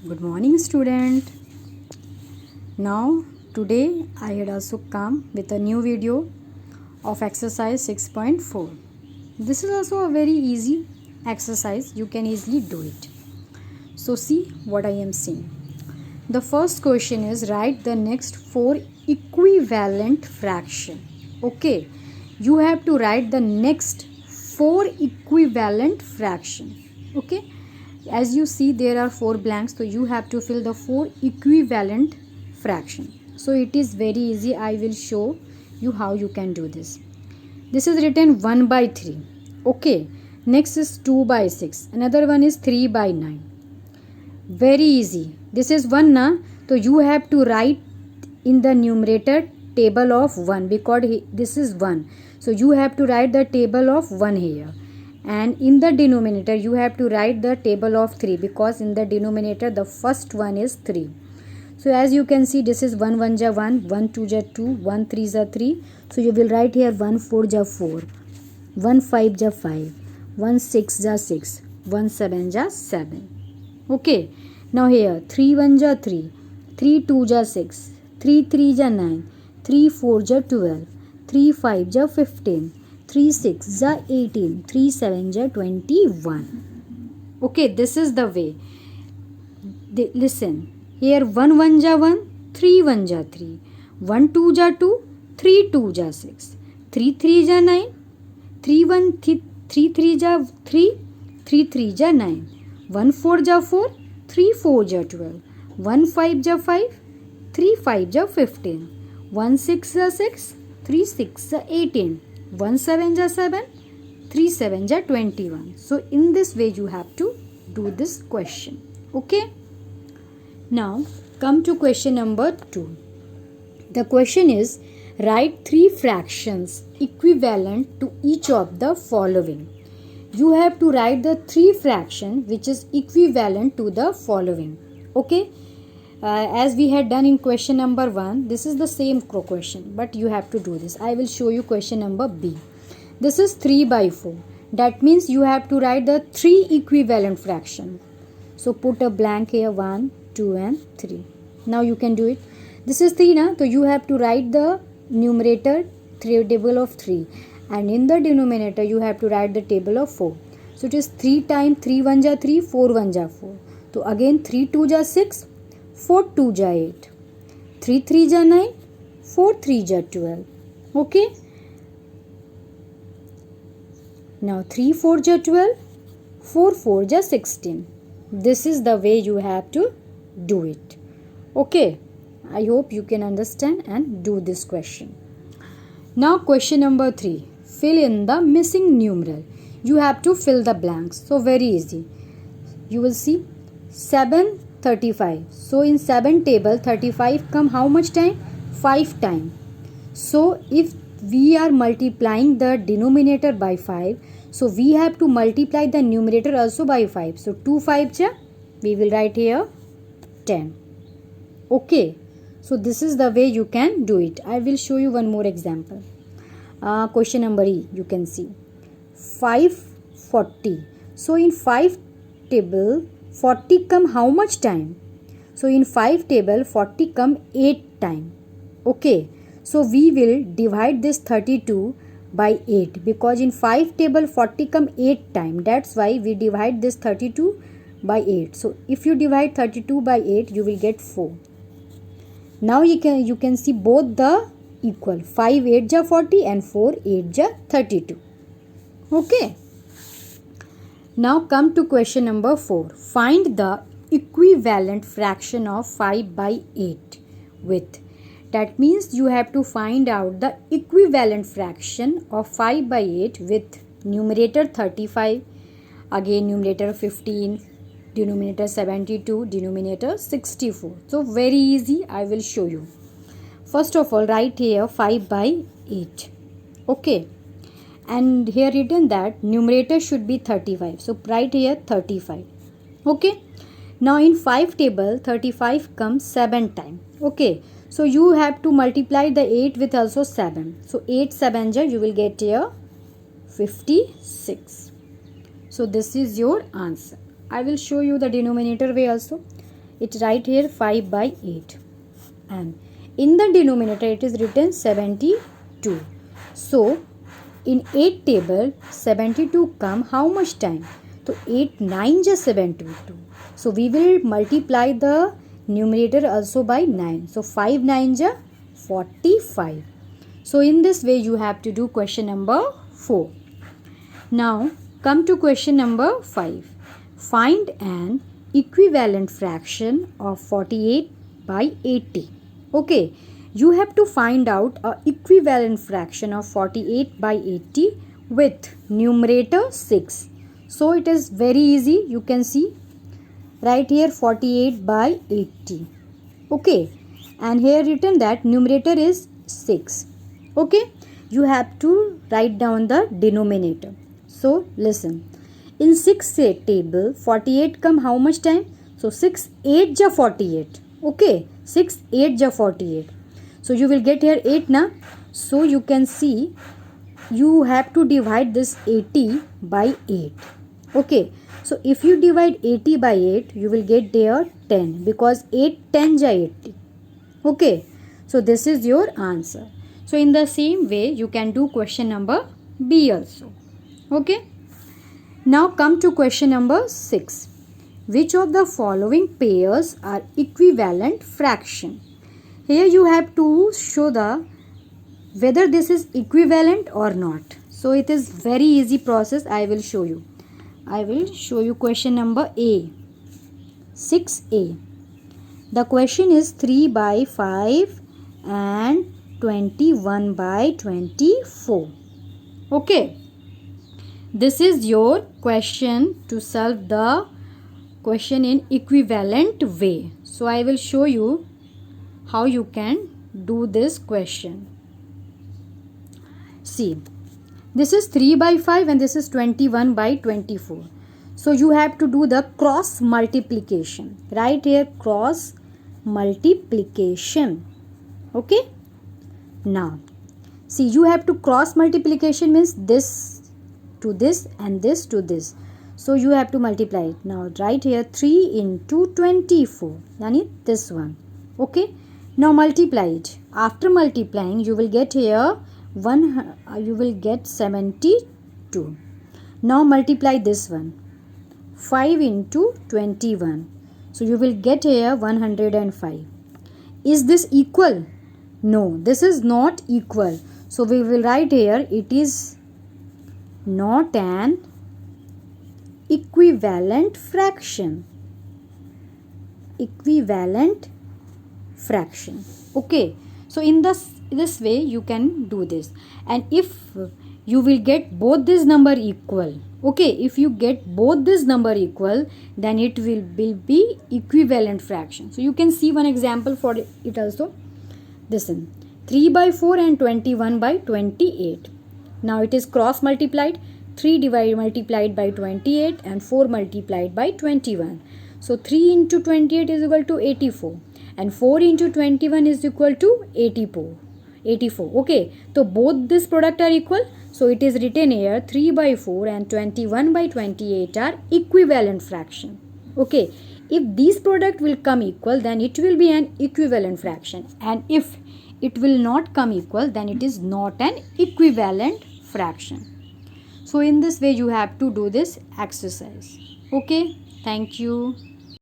Good morning, student. Now, today I had also come with a new video of exercise 6.4. This is also a very easy exercise. You can easily do it. So, see what I am saying. The first question is write the next four equivalent fraction. Okay, you have to write the next four equivalent fraction. Okay, as you see there are four blanks, so you have to fill the four equivalent fraction. So it is very easy. I will show you how you can do this. This is written 1 by 3. Okay, next is 2 by 6. Another one is 3 by 9. Very easy. This is 1 na, so you have to write in the numerator table of 1 because this is 1. So you have to write the table of 1 here. And in the denominator you have to write the table of 3 because in the denominator the first one is 3. So as you can see, this is 1 1 ja 1, 1 2 ja 2, 1 3 ja 3. So you will write here 1 4 ja 4, 1 5 ja 5, 1 6 ja 6, 1 7 ja 7. Okay. Now here 3 1 ja 3, 3 2 ja 6, 3 3 ja 9, 3 4 ja 12, 3 5 ja 15, 3 6 ja 18, 3 7 ja 21. Okay, this is the way. Listen. Here 1 1 ja 1, 3 1 ja 3, 1 2 ja 2, 3 2 ja 6, 3 3 ja 9, 3 1 3 3 ja 3, 3 3 ja 9, 1 4 ja 4, 3 4 ja 12, 1 5 ja 5, 3 5 ja 15, 1 6 ja 6, 3 6 ja 18, 1 7 ja 7, 3 7 ja 21. So in this way you have to do this question. Okay. Now come to question number 2. The question is write three fractions equivalent to each of the following. You have to write the three fraction which is equivalent to the following. Okay. As we had done in question number 1, this is the same question, but you have to do this. I will show you question number B. This is 3 by 4. That means you have to write the three equivalent fraction. So put a blank here, 1 2 and 3. Now you can do it. This is 3 na, so you have to write the numerator table of 3, and in the denominator you have to write the table of 4. So it is 3 times 3 1 ja 3, 4 1 ja 4. So again 3 2 ja 6, 4 2 ja 8, 3 3 ja 9, 4 3 ja 12. Okay. Now 3 4 ja 12, 4 4 ja 16. This is the way you have to do it. Okay. I hope you can understand and do this question. Now question number 3. Fill in the missing numeral. You have to fill the blanks. So very easy. You will see 7 35. So in 7 table 35 come how much time? 5 time. So if we are multiplying the denominator by 5, so we have to multiply the numerator also by 5. So 2 5 ja, we will write here 10. Okay. So this is the way you can do it. I will show you one more example. Question number E, you can see 540. So in 5 table 40 come how much time? So in 5 table 40 come 8 time. Okay. So we will divide this 32 by 8 because in 5 table 40 come 8 time. That's why we divide this 32 by 8. So if you divide 32 by 8 you will get 4. Now you can see both the equal. 5 8 ja 40 and 4 8 ja 32. Okay. Now come to question number 4. Find the equivalent fraction of 5 by 8 with. That means you have to find out the equivalent fraction of 5 by 8 with numerator 35, again numerator 15, denominator 72, denominator 64. So very easy. I will show you. First of all, write here 5 by 8. Okay. And here written that numerator should be 35. So write here 35. Okay. Now in 5 table 35 comes 7 time. Okay. So you have to multiply the 8 with also 7. So 8 7 ja, you will get here 56. So this is your answer. I will show you the denominator way also. it write here 5 by 8, and in the denominator it is written 72. So in 8 table 72 come how much time? So 8 9 just 72. So we will multiply the numerator also by 9. So 5 9 ja 45. So in this way you have to do question number 4. Now come to question number 5. Find an equivalent fraction of 48 by 80. Okay, you have to find out a equivalent fraction of 48 by 80 with numerator 6. So it is very easy. You can see right here 48 by 80. Okay, and here written that numerator is 6. Okay, you have to write down the denominator. So listen, in 6 table 48 come how much time? So 6 8 ja 48. Okay, 6 8 ja 48. So you will get here 8 na. So you can see you have to divide this 80 by 8. Okay, so if you divide 80 by 8 you will get there 10, because 8 10 ja 80. Okay, so this is your answer. So in the same way you can do question number B also. Okay, now come to question number 6. Which of the following pairs are equivalent fraction? Here you have to show the whether this is equivalent or not. So it is very easy process. I will show you. I will show you question number A. 6A. The question is 3 by 5 and 21 by 24. Okay. This is your question to solve the question in equivalent way. So I will show you how you can do this question. See, this is 3 by 5 and this is 21 by 24. So you have to do the cross multiplication. Right here cross multiplication. Okay. Now see, you have to cross multiplication means this to this and this to this. So you have to multiply it. Now write here 3 into 24. Yani this one. Okay. Now multiply it. After multiplying you will get here you will get 72. Now multiply this one. 5 into 21. So you will get here 105. Is this equal? No, this is not equal. So we will write here it is not an equivalent fraction. Equivalent fraction. Okay, so in this way you can do this. And if you will get both this number equal, okay, if you get both this number equal, then it will be equivalent fraction. So you can see one example for it also. Listen, 3 by 4 and 21 by 28. Now it is cross multiplied. 3 multiplied by 28 and 4 multiplied by 21. So 3 into 28 is equal to 84 and 4 into 21 is equal to 84. Okay, so both this product are equal. So it is written here 3 by 4 and 21 by 28 are equivalent fraction. Okay, if these product will come equal, then it will be an equivalent fraction, and if it will not come equal, then it is not an equivalent fraction. So in this way you have to do this exercise. Okay, thank you.